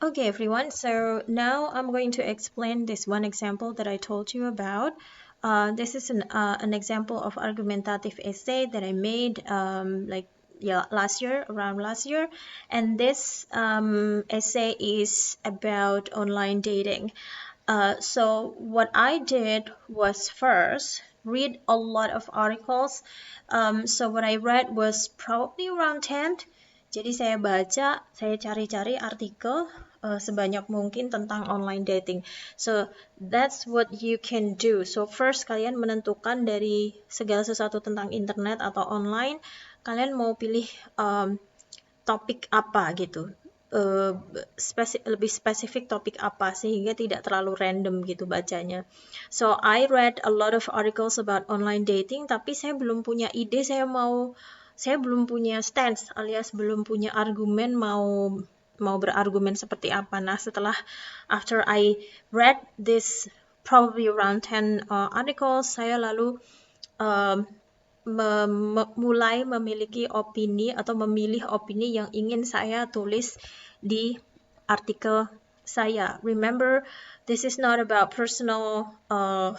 Okay, everyone. So now I'm going to explain this one example that I told you about. This is an example of argumentative essay that I made around last year, and this essay is about online dating. So what I did was first read a lot of articles. So what I read was probably around 10. Jadi saya cari-cari artikel sebanyak mungkin tentang online dating. So that's what you can do. So first kalian menentukan dari segala sesuatu tentang internet atau online, kalian mau pilih topik apa gitu. Lebih spesifik topik apa sehingga tidak terlalu random gitu bacanya. So I read a lot of articles about online dating, tapi saya belum punya ide, saya belum punya stance alias belum punya argumen mau berargumen seperti apa. Nah, setelah after I read this probably around 10 articles, saya lalu mulai memiliki opini atau memilih opini yang ingin saya tulis di artikel saya. Remember, this is not about personal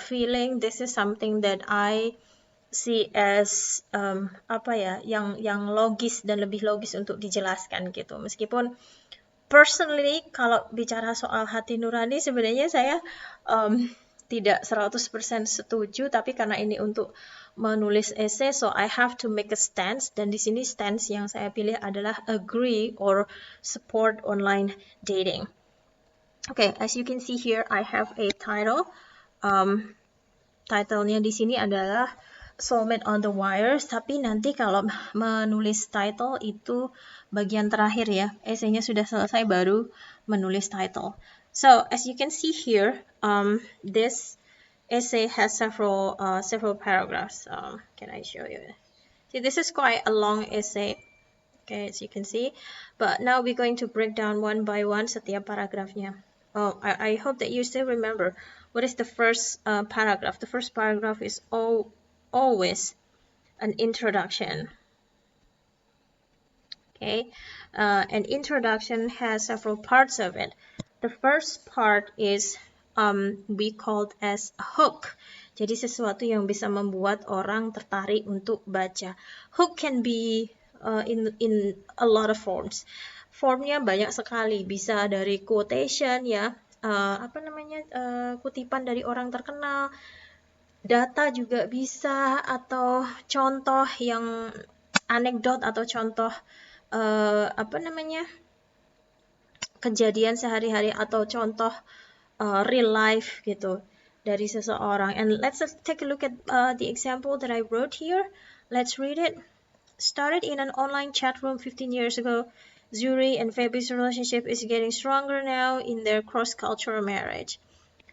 feeling. This is something that I see as yang logis dan lebih logis untuk dijelaskan gitu. Meskipun personally kalau bicara soal hati nurani sebenarnya saya tidak 100% setuju, tapi karena ini untuk menulis essay, so I have to make a stance, dan di sini stance yang saya pilih adalah agree or support online dating. Okay, as you can see here, I have a title. Title-nya di sini adalah Soulmate on the Wires, tapi nanti kalau menulis title itu bagian terakhir ya. Essay-nya sudah selesai baru menulis title. So, as you can see here, this essay has several paragraphs. Can I show you? See, this is quite a long essay. Okay, as you can see. But now we're going to break down one by one setiap paragrafnya. Oh, I hope that you still remember what is the first paragraph. The first paragraph is always an introduction. Okay, an introduction has several parts of it. The first part is we called as a hook. Jadi sesuatu yang bisa membuat orang tertarik untuk baca. Hook can be in a lot of forms. Formnya banyak sekali, bisa dari quotation ya, kutipan dari orang terkenal, data juga bisa, atau contoh yang anekdot atau contoh kejadian sehari-hari atau contoh real life gitu dari seseorang. And let's just take a look at the example that I wrote here. Let's read it. Started in an online chat room 15 years ago, Zuri and Fabi's relationship is getting stronger now in their cross-cultural marriage.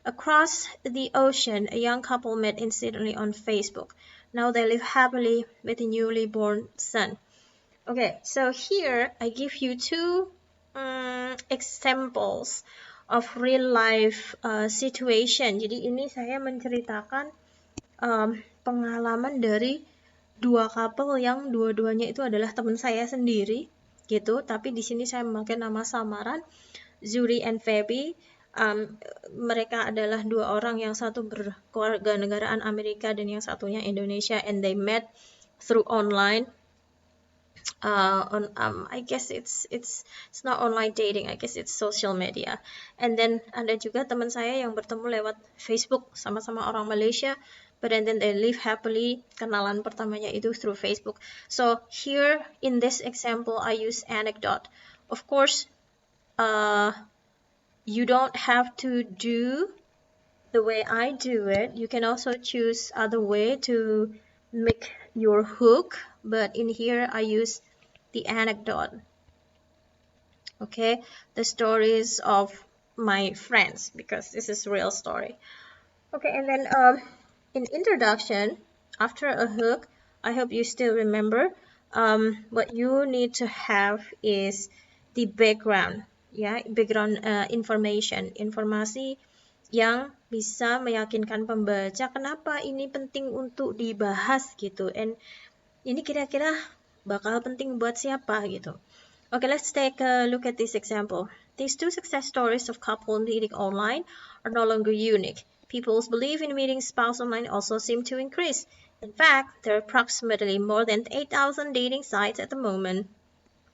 Across the ocean, a young couple met incidentally on Facebook. Now they live happily with a newly born son. Okay, so here I give you two examples of real life situation. Jadi ini saya menceritakan pengalaman dari dua couple yang dua-duanya itu adalah teman saya sendiri gitu, tapi di sini saya memakai nama samaran Zuri and Fabi. Mereka adalah dua orang, yang satu berkeluarga negaraan Amerika dan yang satunya Indonesia, and they met through online. I guess it's not online dating, I guess it's social media. And then ada juga teman saya yang bertemu lewat Facebook, sama-sama orang Malaysia, but then they live happily. Kenalan pertamanya itu through Facebook. So here in this example I use anecdote. Of course, you don't have to do the way I do it. You can also choose other way to make your hook, but in here I use the anecdote. Okay, the stories of my friends, because this is real story. Okay, and then in introduction, after a hook, I hope you still remember, what you need to have is the background, ya, background information, informasi yang bisa meyakinkan pembaca kenapa ini penting untuk dibahas gitu, and ini kira-kira bakal penting buat siapa gitu. Okay, let's take a look at this example. These two success stories of couple meeting online are no longer unique. People's belief in meeting spouse online also seem to increase. In fact, there are approximately more than 8,000 dating sites at the moment,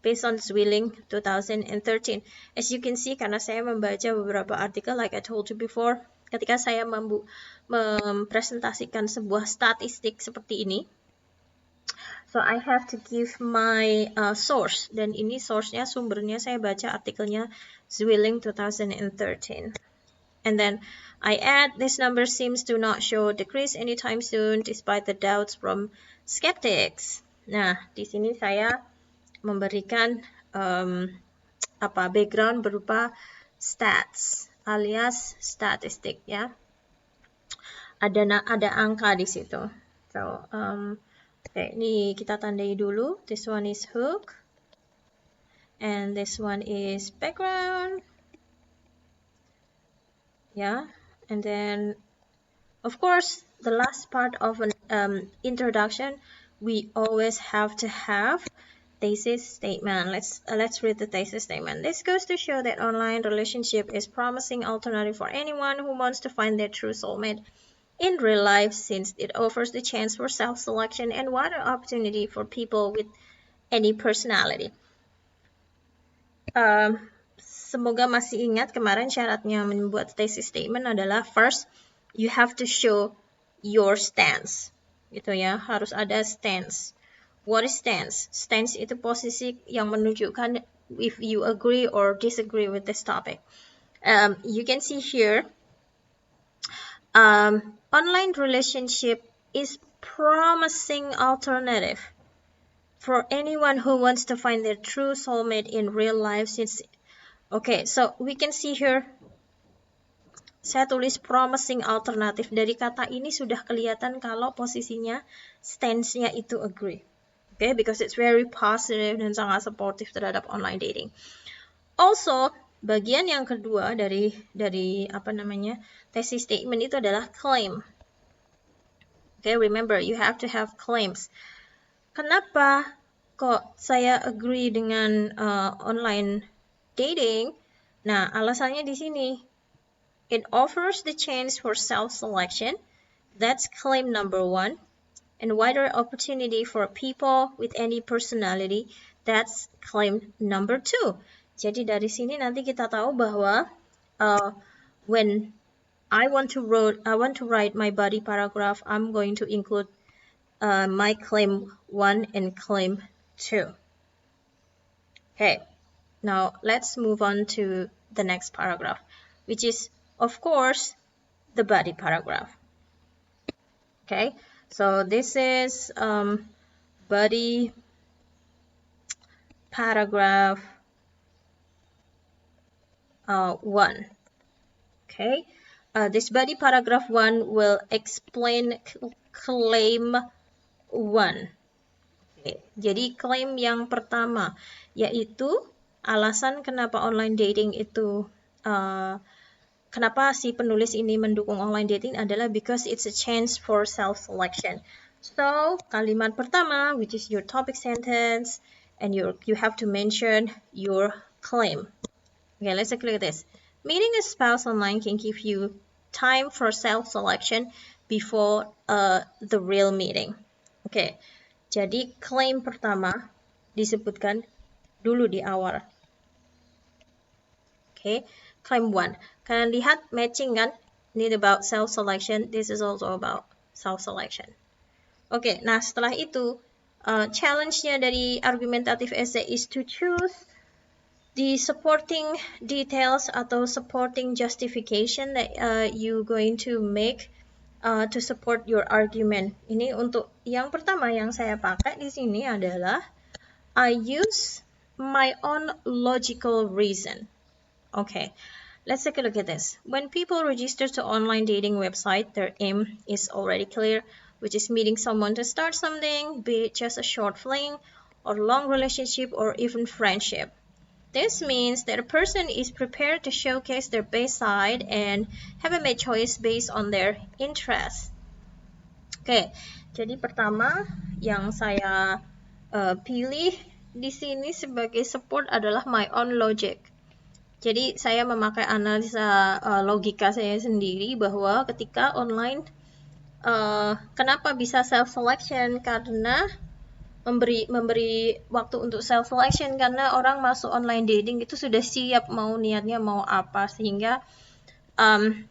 based on Zwilling 2013. As you can see, karena saya membaca beberapa artikel, like I told you before, ketika saya mempresentasikan sebuah statistik seperti ini, so I have to give my source, dan ini source-nya, sumbernya saya baca artikelnya Zwilling 2013. And then I add, this number seems to not show decrease anytime soon despite the doubts from skeptics. Nah, di sini saya memberikan background berupa stats alias statistik ya. Ada angka di situ. So, okay, ini kita tandai dulu. This one is hook. And this one is background. Yeah. And then, of course, the last part of an introduction, we always have to have thesis statement. Let's read the thesis statement. This goes to show that online relationship is promising alternative for anyone who wants to find their true soulmate in real life, since it offers the chance for self-selection and wider opportunity for people with any personality. Semoga masih ingat kemarin syaratnya membuat thesis statement adalah first, you have to show your stance. Gitu ya, harus ada stance. What is stance? Stance itu posisi yang menunjukkan if you agree or disagree with this topic. You can see here, online relationship is promising alternative for anyone who wants to find their true soulmate in real life. Okay, so we can see here, saya tulis promising alternative. Dari kata ini sudah kelihatan kalau posisinya, stance-nya itu agree. Okay, because it's very positive dan sangat supportive terhadap online dating. Also, bagian yang kedua dari thesis statement itu adalah claim. Okay, remember you have to have claims. Kenapa kok saya agree dengan online dating? Nah, alasannya di sini. It offers the chance for self-selection. That's claim number 1. And wider opportunity for people with any personality. That's claim number 2. Jadi dari sini nanti kita tahu bahwa when I want to write my body paragraph, I'm going to include my claim 1 and claim 2. Okay, now let's move on to the next paragraph, which is, of course, the body paragraph. Okay, so this is body paragraph 1. Okay, this body paragraph 1 will explain claim 1. Okay. Jadi klaim yang pertama yaitu alasan kenapa online dating itu kenapa si penulis ini mendukung online dating adalah because it's a chance for self-selection. So, kalimat pertama, which is your topic sentence, and you have to mention your claim. Okay, let's take a look at this. Meeting a spouse online can give you time for self-selection before the real meeting. Okay, jadi claim pertama disebutkan dulu di awal. Okay, claim 1. Kalian lihat matching kan? Ini about self-selection. This is also about self-selection. Okay, nah setelah itu challenge-nya dari argumentative essay is to choose the supporting details atau supporting justification that you going to make to support your argument. Ini untuk yang pertama yang saya pakai di sini adalah I use my own logical reason. Okay, let's take a look at this. When people register to online dating website, their aim is already clear, which is meeting someone to start something, be it just a short fling, or long relationship, or even friendship. This means that a person is prepared to showcase their best side and have a made choice based on their interests. Okay, jadi pertama yang saya pilih di sini sebagai support adalah my own logic. Jadi saya memakai analisa logika saya sendiri bahwa ketika online, kenapa bisa self selection? Karena memberi waktu untuk self selection, karena orang masuk online dating itu sudah siap mau niatnya mau apa, sehingga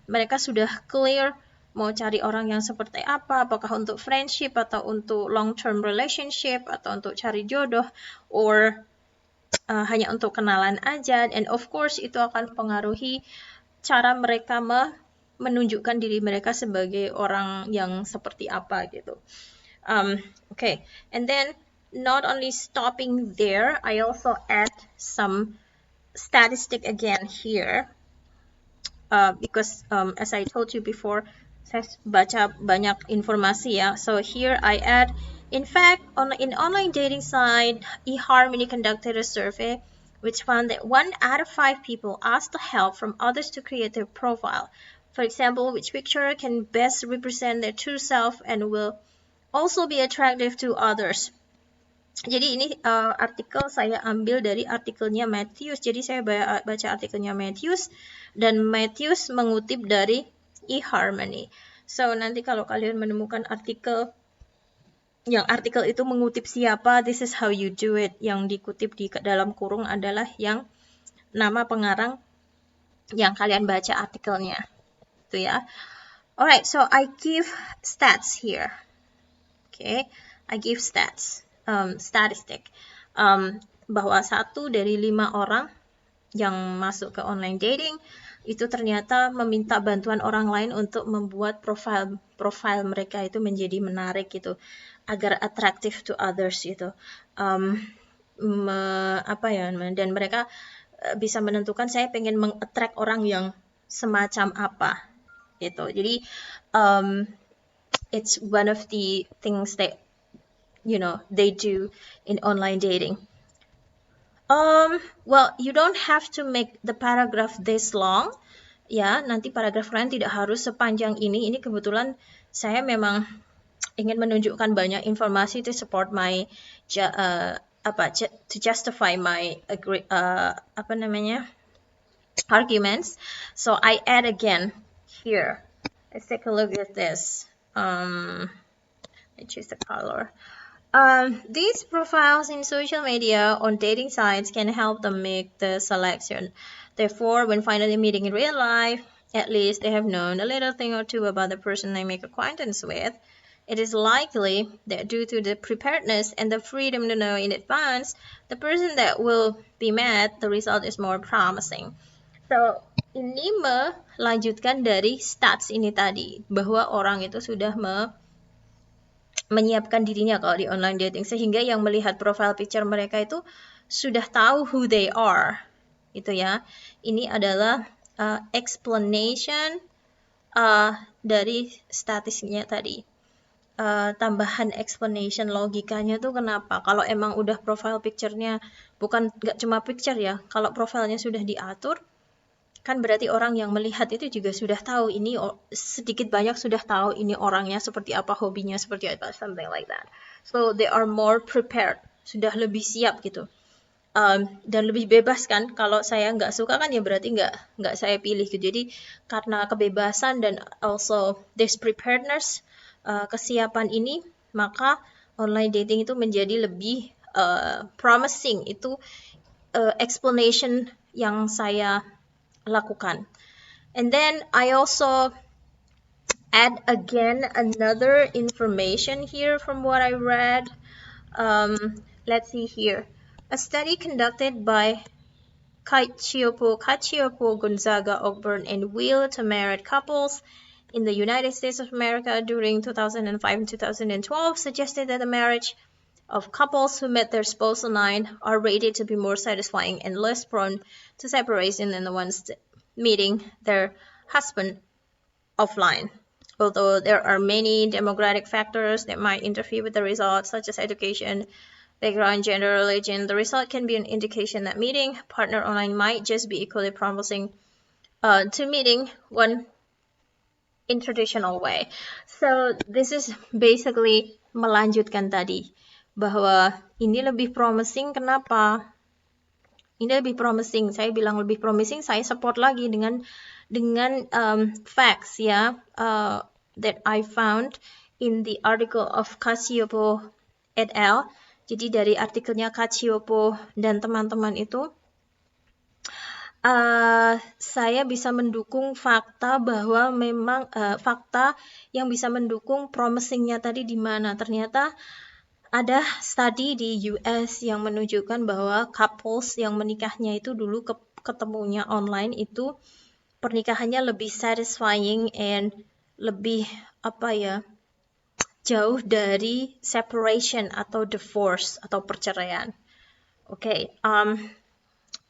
mereka sudah clear mau cari orang yang seperti apa, apakah untuk friendship atau untuk long term relationship atau untuk cari jodoh, or hanya untuk kenalan aja. And of course itu akan mempengaruhi cara mereka menunjukkan diri mereka sebagai orang yang seperti apa gitu. Okay, and then not only stopping there, I also add some statistic again here, because as I told you before, saya baca banyak informasi ya. So here I add, in fact, in online dating site, eHarmony conducted a survey which found that 1 out of 5 people asked help from others to create their profile. For example, which picture can best represent their true self and will also be attractive to others. Jadi ini artikel saya ambil dari artikelnya Matthews. Jadi saya baca artikelnya Matthews, dan Matthews mengutip dari eHarmony. So nanti kalau kalian menemukan artikel yang artikel itu mengutip siapa, this is how you do it. Yang dikutip di dalam kurung adalah yang nama pengarang yang kalian baca artikelnya. Itu ya. Alright, so I give stats here. Okay, I give stats. Statistik, bahwa 1 dari 5 orang yang masuk ke online dating itu ternyata meminta bantuan orang lain untuk membuat profil mereka itu menjadi menarik gitu, agar attractive to others gitu. Dan mereka bisa menentukan saya pengen meng-attract orang yang semacam apa gitu. Jadi it's one of the things that they do in online dating. Well, you don't have to make the paragraph this long. Ya, nanti paragraf kalian tidak harus sepanjang ini. Ini kebetulan saya memang ingin menunjukkan banyak informasi to support my to justify my arguments. So I add again here. Let's take a look at this. I choose the color. These profiles in social media on dating sites can help them make the selection. Therefore, when finally meeting in real life, at least they have known a little thing or two about the person they make acquaintance with. It is likely that due to the preparedness and the freedom to know in advance the person that will be met, the result is more promising. So, ini melanjutkan dari stats ini tadi, bahwa orang itu sudah menyiapkan dirinya kalau di online dating, sehingga yang melihat profile picture mereka itu sudah tahu who they are gitu ya. Ini adalah explanation dari statistiknya tadi, tambahan explanation logikanya tuh kenapa. Kalau emang udah profile picture-nya nggak cuma picture ya, kalau profilnya sudah diatur, kan berarti orang yang melihat itu juga sudah tahu, ini sedikit banyak sudah tahu ini orangnya seperti apa, hobinya seperti apa, something like that. So they are more prepared, sudah lebih siap gitu, dan lebih bebas kan. Kalau saya nggak suka kan ya berarti nggak saya pilih gitu. Jadi karena kebebasan dan also this preparedness, kesiapan ini, maka online dating itu menjadi lebih promising. Itu explanation yang saya lakukan. And then I also add again another information here from what I read. Let's see here. A study conducted by Cacioppo, Gonzaga, Ogburn, and Will to married couples in the United States of America during 2005 and 2012 suggested that the marriage of couples who met their spouse online are rated to be more satisfying and less prone to separation than the ones meeting their husband offline. Although there are many demographic factors that might interfere with the results, such as education, background, gender, religion, the result can be an indication that meeting partner online might just be equally promising to meeting one in traditional way. So this is basically melanjutkan tadi, bahwa Ini lebih promising, kenapa? Ini lebih promising, saya bilang lebih promising, saya support lagi dengan facts ya, that I found in the article of Cacioppo et al. Jadi dari artikelnya Cacioppo dan teman-teman itu, saya bisa mendukung fakta bahwa memang fakta yang bisa mendukung promisingnya tadi di mana. Ternyata ada studi di US yang menunjukkan bahwa couples yang menikahnya itu dulu ketemunya online itu pernikahannya lebih satisfying and lebih jauh dari separation atau divorce atau perceraian. Oke,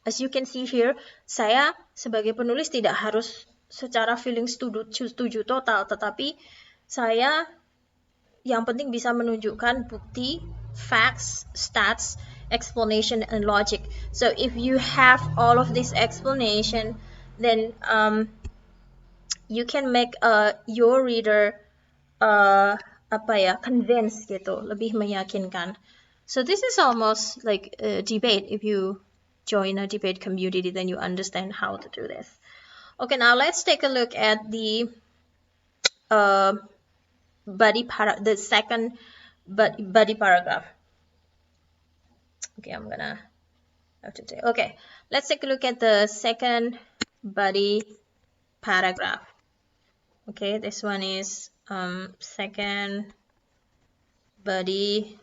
as you can see here, saya sebagai penulis tidak harus secara feeling setuju total, tetapi saya yang penting bisa menunjukkan bukti, facts, stats, explanation, and logic. So if you have all of this explanation, then you can make your reader convinced gitu, lebih meyakinkan. So this is almost like a debate. If you join a debate community, then you understand how to do this. Okay, now let's take a look at the the second body paragraph. Okay, I'm gonna have to say. Okay, let's take a look at the second body paragraph. Okay, this one is second body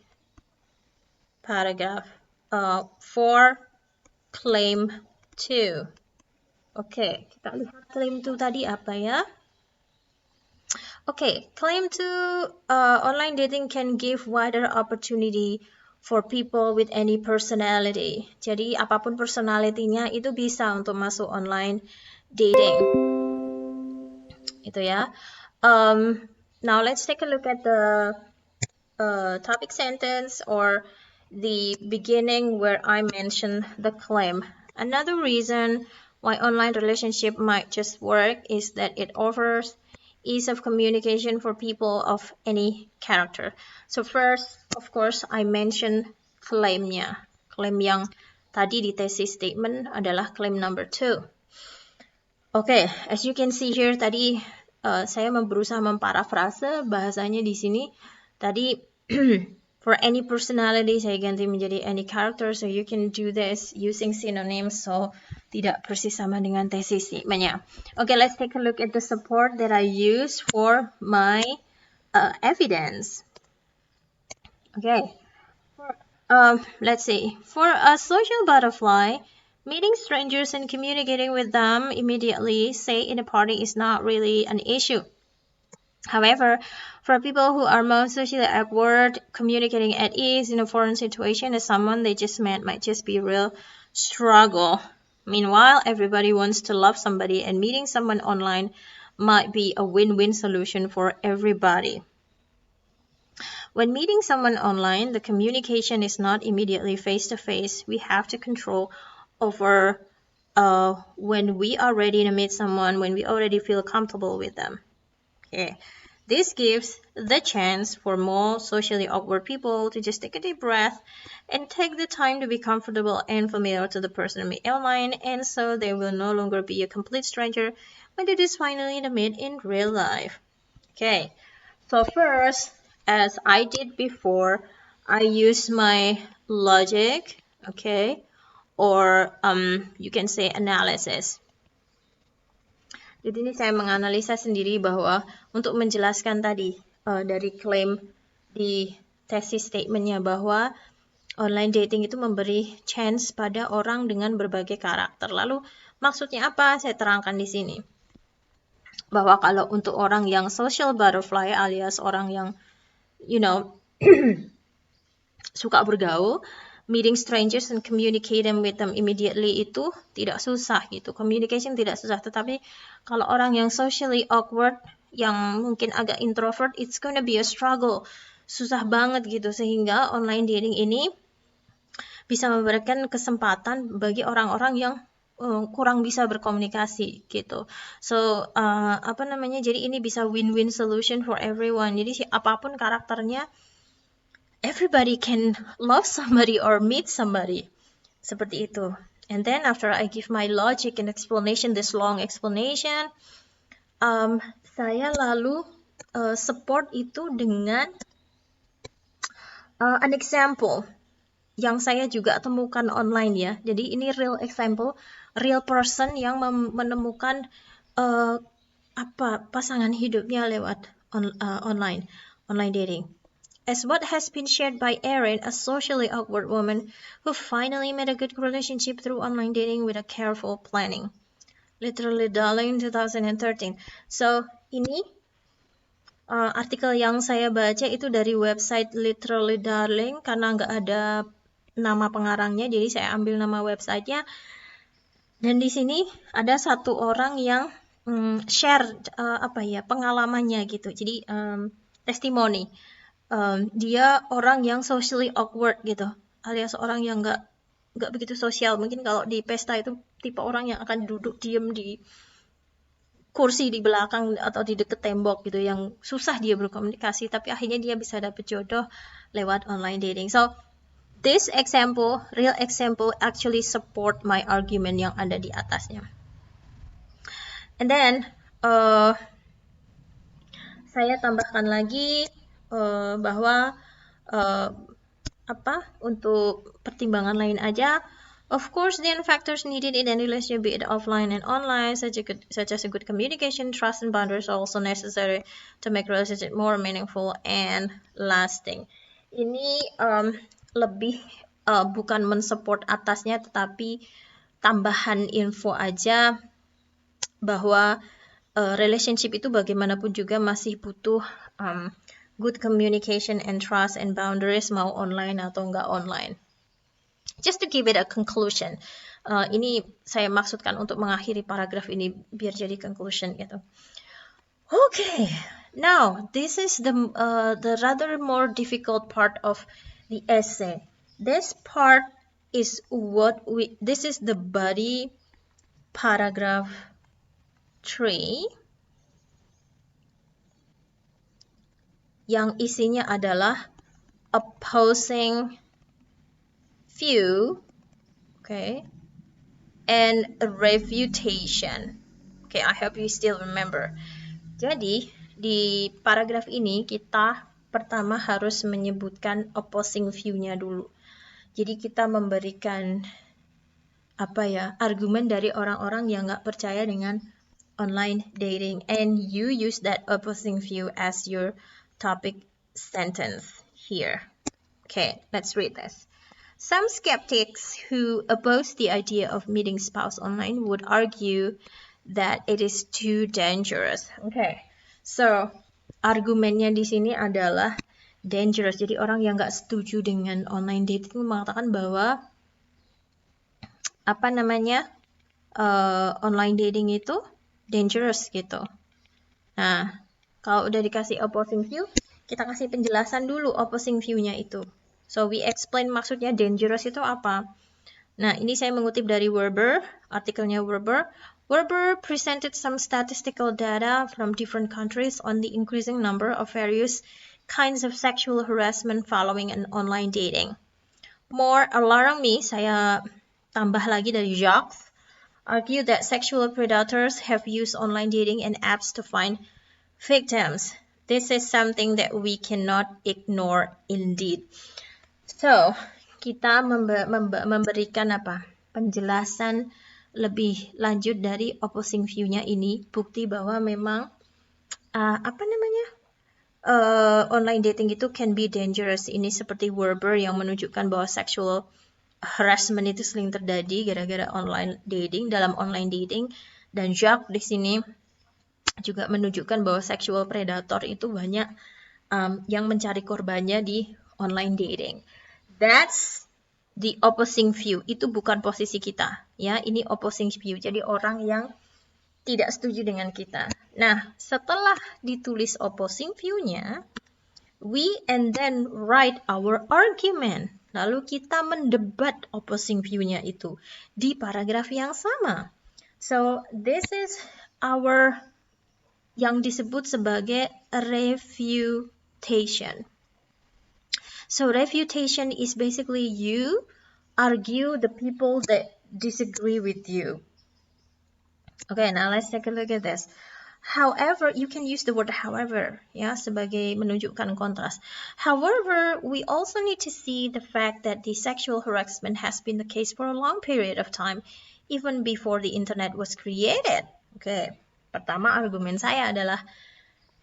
paragraph for claim 2. Okay, kita lihat claim 2 tadi apa ya? Okay, claim 2, online dating can give wider opportunity for people with any personality. Jadi apapun personality-nya itu bisa untuk masuk online dating. Itu ya. Now let's take a look at the topic sentence or the beginning where I mentioned the claim. Another reason why online relationship might just work is that it offers ease of communication for people of any character. So first, of course, I mentioned claim-nya. Claim yang tadi di thesis statement adalah claim number 2. Okay, as you can see here, tadi saya berusaha memparafrase bahasanya di sini. Tadi for any personality saya ganti menjadi any character, so you can do this using synonyms, so tidak persis sama dengan thesis statement-nya. Okay, let's take a look at the support that I use for my evidence. Okay, let's see. For a social butterfly, meeting strangers and communicating with them immediately, say in a party, is not really an issue. However, for people who are more socially awkward, communicating at ease in a foreign situation as someone they just met might just be a real struggle. Meanwhile, everybody wants to love somebody, and meeting someone online might be a win-win solution for everybody. When meeting someone online, the communication is not immediately face-to-face. We have to control over when we are ready to meet someone, when we already feel comfortable with them. Okay. This gives the chance for more socially awkward people to just take a deep breath and take the time to be comfortable and familiar to the person meet online, and so they will no longer be a complete stranger when it is finally to meet in real life. Okay, so first, as I did before, I use my logic, okay, or you can say analysis. Di sini saya menganalisa sendiri bahwa untuk menjelaskan tadi dari klaim di thesis statement-nya bahwa online dating itu memberi chance pada orang dengan berbagai karakter. Lalu maksudnya apa? Saya terangkan di sini. Bahwa kalau untuk orang yang social butterfly alias orang yang suka bergaul, meeting strangers and communicating with them immediately itu tidak susah gitu. Communication tidak susah, tetapi kalau orang yang socially awkward, yang mungkin agak introvert, it's gonna be a struggle. Susah banget gitu, sehingga online dating ini bisa memberikan kesempatan bagi orang-orang yang kurang bisa berkomunikasi gitu. So, jadi ini bisa win-win solution for everyone. Jadi apapun karakternya, everybody can love somebody or meet somebody. Seperti itu. And then after I give my logic and explanation, this long explanation, saya lalu support itu dengan an example yang saya juga temukan online ya. Jadi ini real example, real person yang menemukan pasangan hidupnya lewat online dating. As what has been shared by Erin, a socially awkward woman who finally made a good relationship through online dating with a careful planning. Literally darling 2013. So, ini artikel yang saya baca itu dari website Literally Darling karena nggak ada nama pengarangnya, jadi saya ambil nama websitenya. Dan di sini ada satu orang yang share pengalamannya gitu. Jadi testimoni. Dia orang yang socially awkward gitu, alias orang yang nggak begitu sosial. Mungkin kalau di pesta itu tipe orang yang akan duduk diem di kursi di belakang atau di dekat tembok gitu, yang susah dia berkomunikasi, tapi akhirnya dia bisa dapet jodoh lewat online dating. So this example, real example, actually support my argument yang ada di atasnya. And then saya tambahkan lagi bahwa untuk pertimbangan lain aja. Of course, the factors needed in any relationship, be it offline and online, such as a good communication, trust, and boundaries are also necessary to make relationship more meaningful and lasting. Ini lebih bukan mensupport atasnya, tetapi tambahan info aja bahwa relationship itu bagaimanapun juga masih butuh good communication and trust and boundaries, mau online atau nggak online. Just to give it a conclusion, ini saya maksudkan untuk mengakhiri paragraf ini biar jadi conclusion gitu. Okay, now this is the rather more difficult part of the essay. This part is this is the body paragraph 3 yang isinya adalah opposing view, okay, and refutation. Okay, I hope you still remember. Jadi di paragraf ini kita pertama harus menyebutkan opposing view-nya dulu. Jadi kita memberikan argumen dari orang-orang yang nggak percaya dengan online dating, and you use that opposing view as your topic sentence here. Okay, let's read this. Some skeptics who oppose the idea of meeting spouse online would argue that it is too dangerous. Okay, so argumennya di sini adalah dangerous. Jadi orang yang nggak setuju dengan online dating mengatakan bahwa online dating itu dangerous gitu. Nah, kalau udah dikasih opposing view, kita kasih penjelasan dulu opposing view-nya itu. So, we explain maksudnya dangerous itu apa. Nah, ini saya mengutip dari Werber, artikelnya Werber. Werber presented some statistical data from different countries on the increasing number of various kinds of sexual harassment following an online dating. More alarmingly, saya tambah lagi dari Jacques, argue that sexual predators have used online dating and apps to find victims. This is something that we cannot ignore indeed. So, kita memberikan penjelasan lebih lanjut dari opposing view-nya ini, bukti bahwa memang online dating itu can be dangerous. Ini seperti Werber yang menunjukkan bahwa sexual harassment itu sering terjadi gara-gara online dating, dalam online dating, dan Jacques di sini juga menunjukkan bahwa sexual predator itu banyak yang mencari korbannya di online dating. That's the opposing view. Itu bukan posisi kita, ya. Ini opposing view. Jadi orang yang tidak setuju dengan kita. Nah, setelah ditulis opposing view-nya, we and then write our argument. Lalu kita mendebat opposing view-nya itu di paragraf yang sama. So, this is our yang disebut sebagai refutation. So refutation is basically you argue the people that disagree with you. Okay, now let's take a look at this. However, you can use the word however, ya, sebagai menunjukkan kontras. However, we also need to see the fact that the sexual harassment has been the case for a long period of time, even before the internet was created. Oke, pertama argumen saya adalah,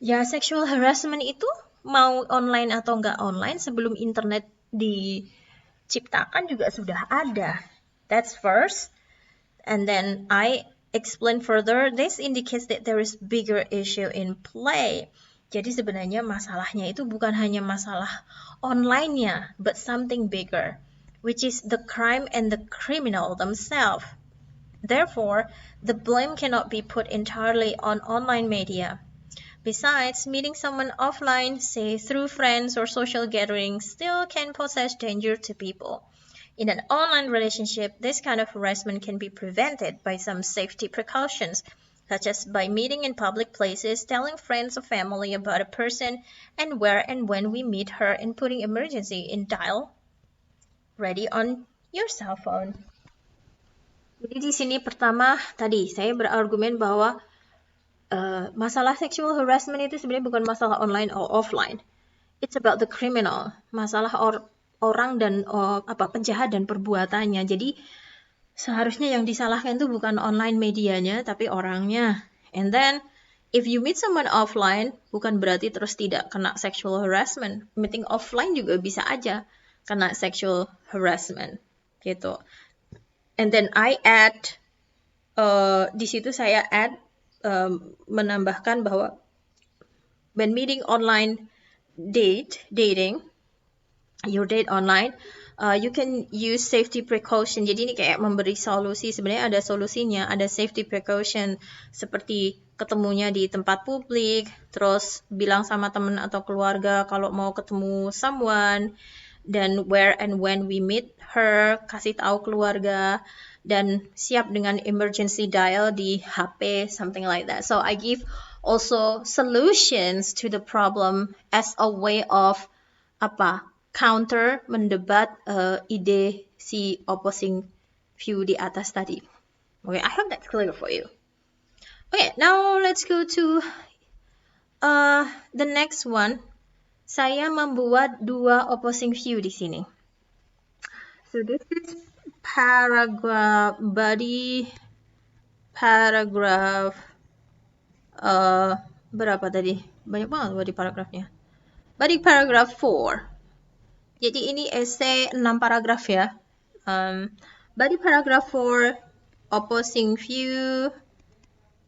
ya sexual harassment itu mau online atau nggak online, sebelum internet diciptakan juga sudah ada. That's first. And then I explain further, this indicates that there is bigger issue in play. Jadi sebenarnya masalahnya itu bukan hanya masalah online-nya, but something bigger, which is the crime and the criminal themselves. Therefore, the blame cannot be put entirely on online media. Besides, meeting someone offline, say through friends or social gatherings, still can pose danger to people. In an online relationship, this kind of harassment can be prevented by some safety precautions, such as by meeting in public places, telling friends or family about a person and where and when we meet her, and putting emergency in dial ready on your cell phone. Jadi di sini pertama tadi saya berargumen bahwa masalah sexual harassment itu sebenarnya bukan masalah online or offline. It's about the criminal, masalah orang dan penjahat dan perbuatannya. Jadi seharusnya yang disalahkan itu bukan online medianya, tapi orangnya. And then if you meet someone offline, bukan berarti terus tidak kena sexual harassment. Meeting offline juga bisa aja kena sexual harassment gitu. And then I add di situ saya add menambahkan bahwa when meeting online dating your date online, you can use safety precaution. Jadi ini kayak memberi solusi. Sebenarnya ada solusinya, ada safety precaution seperti ketemunya di tempat publik, terus bilang sama teman atau keluarga kalau mau ketemu someone, dan where and when we meet her, kasih tahu keluarga, dan siap dengan emergency dial di HP, something like that. So I give also solutions to the problem as a way of counter, mendebat ide si opposing view di atas tadi. Okay, I hope that's clear for you. Okay, now let's go to the next one. Saya membuat dua opposing view di sini. So this is body paragraph berapa tadi? Banyak banget body paragraphnya. Body paragraph 4. Jadi ini essay 6 paragraf ya. Body paragraph 4, opposing view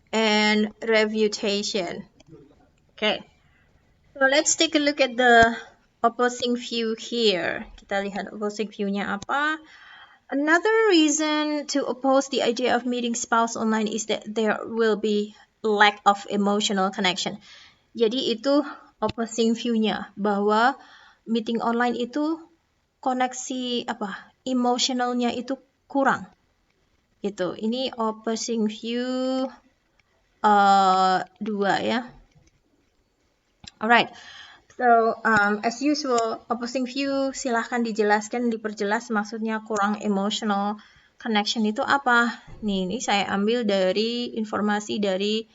and refutation. Okay. So let's take a look at the opposing view here. Kita lihat opposing view-nya apa. Another reason to oppose the idea of meeting spouse online is that there will be lack of emotional connection. Jadi itu opposing view-nya, bahwa meeting online itu koneksi emotionalnya itu kurang. Gitu. Ini opposing view 2 ya. Alright. So, as usual, opposing view silahkan dijelaskan, diperjelas maksudnya kurang emotional connection itu apa. Ini saya ambil dari informasi dari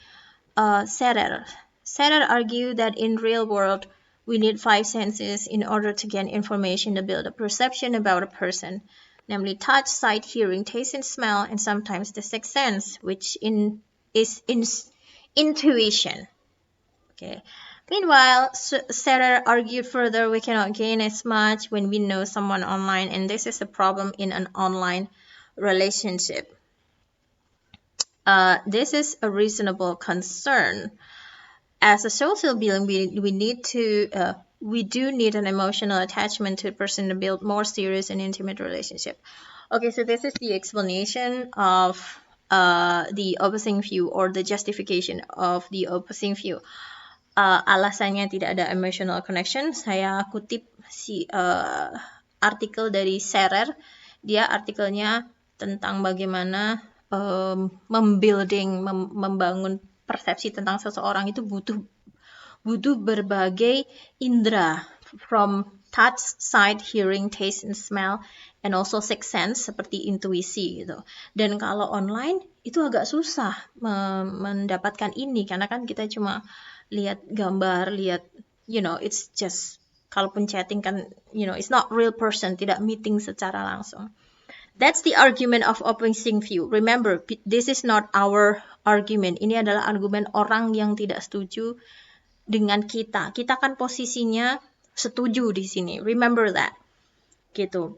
Serer. Serer argue that in real world, we need 5 senses in order to gain information to build a perception about a person, namely touch, sight, hearing, taste, and smell, and sometimes the sixth sense, which is intuition. Okay. Meanwhile, Serer argued further, we cannot gain as much when we know someone online, and this is a problem in an online relationship. This is a reasonable concern. As a social being, we do need an emotional attachment to a person to build more serious and intimate relationship. Okay, so this is the explanation of the opposing view, or the justification of the opposing view. Alasannya tidak ada emotional connection, saya kutip artikel dari Serer. Dia artikelnya tentang bagaimana membangun persepsi tentang seseorang itu butuh berbagai indera, from touch, sight, hearing, taste, and smell, and also sixth sense seperti intuisi gitu. Dan kalau online itu agak susah mendapatkan ini karena kan kita cuma lihat gambar, lihat, it's just, kalaupun chatting kan, it's not real person, tidak meeting secara langsung. That's the argument of opposing view. Remember, this is not our argument. Ini adalah argumen orang yang tidak setuju dengan kita. Kita kan posisinya setuju di sini. Remember that. Gitu.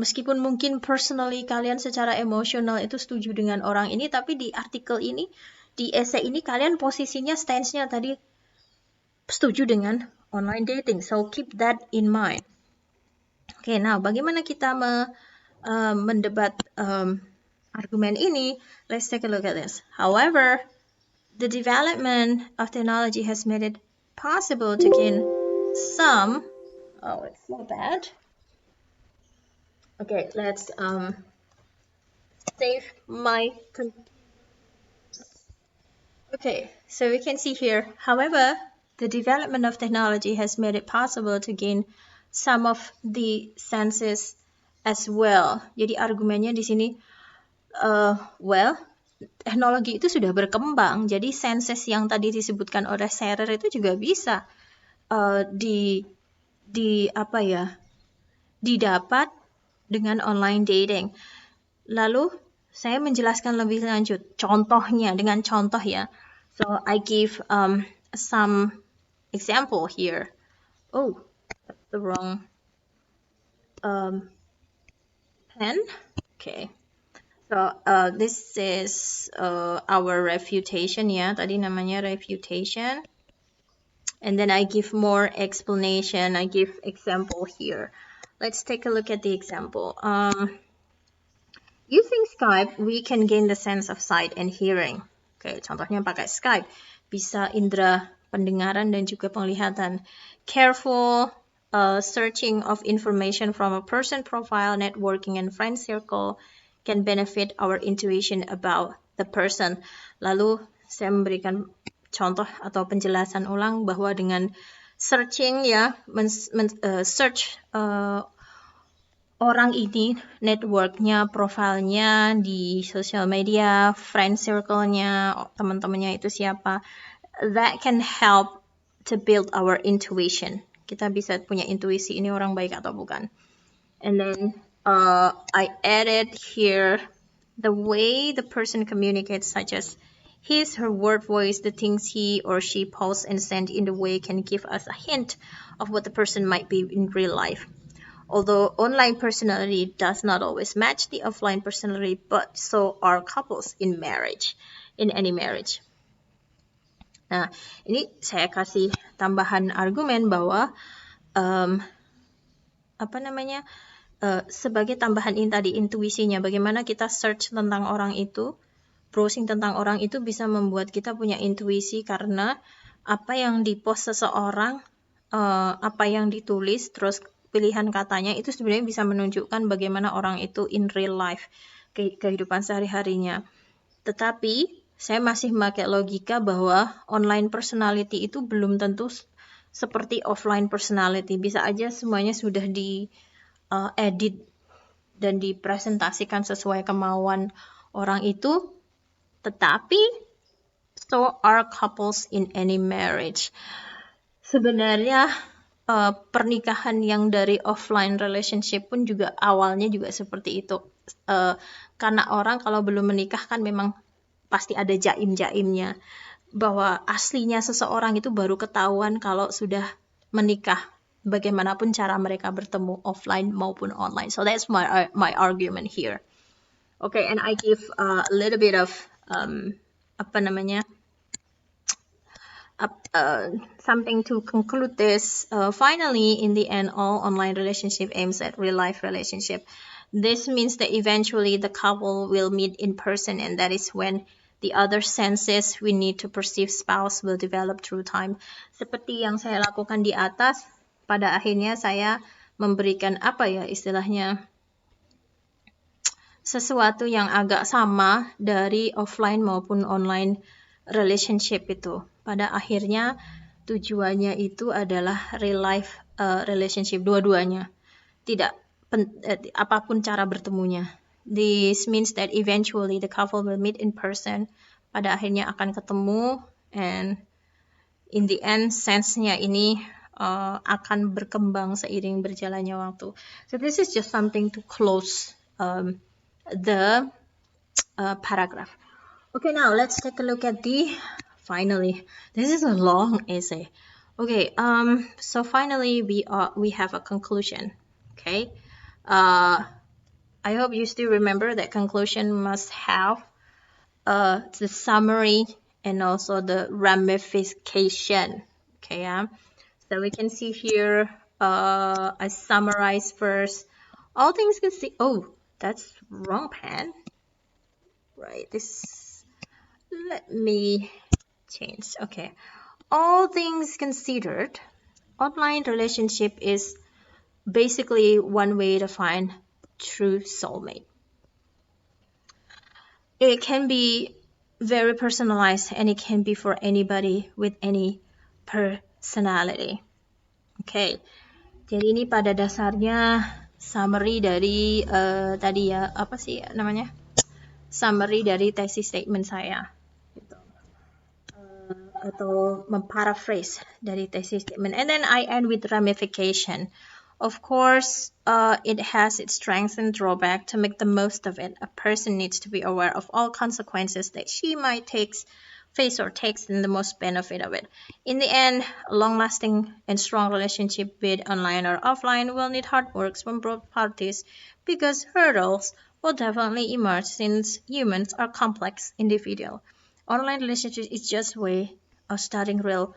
Meskipun mungkin personally kalian secara emosional itu setuju dengan orang ini, tapi di artikel ini, di essay ini kalian posisinya, stance-nya tadi setuju dengan online dating. So keep that in mind. Oke, nah bagaimana kita mendebat argumen ini? Let's take a look at this. However, the development of technology has made it possible to gain some. Oh, it's so bad. Okay, let's save my. Okay, so we can see here. However, the development of technology has made it possible to gain some of the senses as well. Jadi argumennya di sini, teknologi itu sudah berkembang. Jadi senses yang tadi disebutkan oleh Sherer itu juga bisa didapat dengan online dating. Lalu saya menjelaskan lebih lanjut contohnya dengan contoh ya. So I give some example here. Oh, that's the wrong pen. Okay. So this is our refutation ya. Tadi namanya refutation. And then I give more explanation. I give example here. Let's take a look at the example. Using Skype, we can gain the sense of sight and hearing. Oke, contohnya pakai Skype. Bisa indera pendengaran dan juga penglihatan. Careful searching of information from a person profile, networking, and friend circle can benefit our intuition about the person. Lalu saya memberikan contoh atau penjelasan ulang bahwa dengan searching ya, search orang ini, networknya, profilnya di sosial media, friend circle-nya, teman-temannya itu siapa, that can help to build our intuition. Kita bisa punya intuisi ini orang baik atau bukan. And then I added here the way the person communicates, such as his, her word voice, the things he or she posts and send in the way can give us a hint of what the person might be in real life. Although online personality does not always match the offline personality, but so are couples in marriage, in any marriage. Nah, ini saya kasih tambahan argumen bahwa sebagai tambahan ini tadi intuisinya, bagaimana kita search tentang orang itu, browsing tentang orang itu bisa membuat kita punya intuisi karena apa yang dipost seseorang, apa yang ditulis, terus pilihan katanya itu sebenarnya bisa menunjukkan bagaimana orang itu in real life, kehidupan sehari-harinya. Tetapi saya masih memakai logika bahwa online personality itu belum tentu seperti offline personality. Bisa aja semuanya sudah edit dan dipresentasikan sesuai kemauan orang itu, tetapi so are couples in any marriage. Sebenarnya pernikahan yang dari offline relationship pun juga awalnya juga seperti itu. Karena orang kalau belum menikah kan memang pasti ada jaim-jaimnya. Bahwa aslinya seseorang itu baru ketahuan kalau sudah menikah. Bagaimanapun cara mereka bertemu offline maupun online. So that's my argument here. Okay, and I give a little bit of something to conclude this. Finally, in the end, all online relationship aims at real-life relationship. This means that eventually the couple will meet in person, and that is when the other senses we need to perceive spouse will develop through time. Seperti yang saya lakukan di atas, pada akhirnya saya memberikan istilahnya sesuatu yang agak sama dari offline maupun online relationship itu. Pada akhirnya tujuannya itu adalah real life relationship, dua-duanya. Tidak apapun cara bertemunya. This means that eventually the couple will meet in person. Pada akhirnya akan ketemu, and in the end sense-nya ini akan berkembang seiring berjalannya waktu. So this is just something to close the paragraph. Okay, now let's take a look at finally, this is a long essay. Okay, so finally we have a conclusion. Okay, I hope you still remember that conclusion must have the summary and also the ramification. Okay, so we can see here, I summarize first. All things considered. Oh, that's wrong pen. Right, let me change. Okay, all things considered, online relationship is basically one way to find true soulmate. It can be very personalized, and it can be for anybody with any personality. Okay, jadi ini pada dasarnya summary dari tadi ya, apa sih namanya? Summary dari thesis statement saya. Gitu. Atau memparaphrase dari thesis statement. And then I end with ramification. Of course, it has its strengths and drawbacks. To make the most of it, a person needs to be aware of all consequences that she might face or takes in the most benefit of it. In the end, a long-lasting and strong relationship, be it online or offline, will need hard work from both parties, because hurdles will definitely emerge since humans are complex individuals. Online relationship is just a way of starting real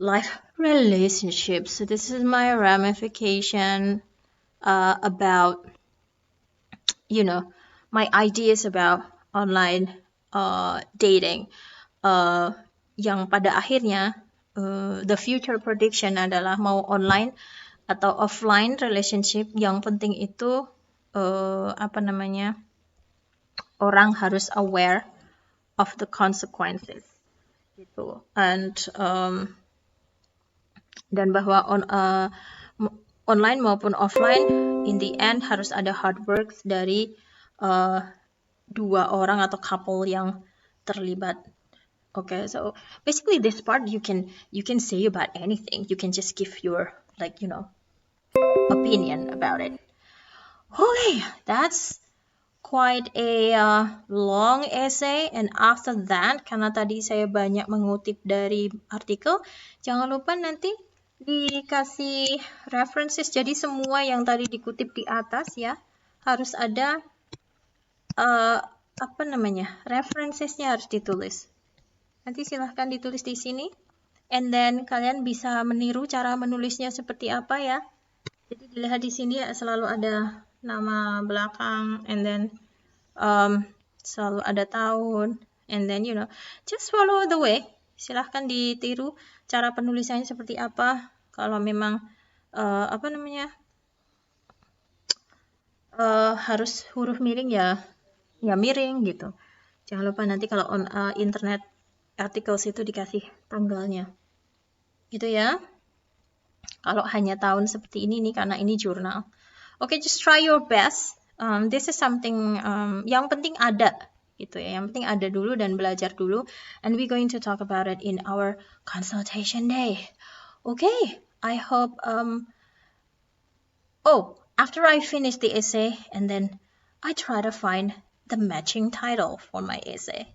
life relationships. So this is my ramification about, my ideas about online dating. Yang pada akhirnya the future prediction adalah mau online atau offline relationship, yang penting itu orang harus aware of the consequences gitu, and dan bahwa online maupun offline, in the end harus ada hard work dari dua orang atau couple yang terlibat. Okay, so basically this part you can say about anything. You can just give your opinion about it. Okay, that's quite a long essay, and after that, karena tadi saya banyak mengutip dari artikel, jangan lupa nanti dikasih references. Jadi semua yang tadi dikutip di atas ya harus ada referencesnya harus ditulis. Nanti silahkan ditulis di sini, and then kalian bisa meniru cara menulisnya seperti apa ya. Jadi dilihat di sini ya, selalu ada nama belakang, and then selalu ada tahun, and then just follow the way. Silahkan ditiru cara penulisannya seperti apa. Kalau memang harus huruf miring ya miring gitu. Jangan lupa nanti kalau on internet articles itu dikasih tanggalnya gitu ya. Kalau hanya tahun seperti ini nih, karena ini jurnal. Okay, just try your best. This is something yang penting ada gitu ya. Yang penting ada dulu dan belajar dulu. And we're going to talk about it in our consultation day. Okay, I hope after I finish the essay, and then I try to find the matching title for my essay.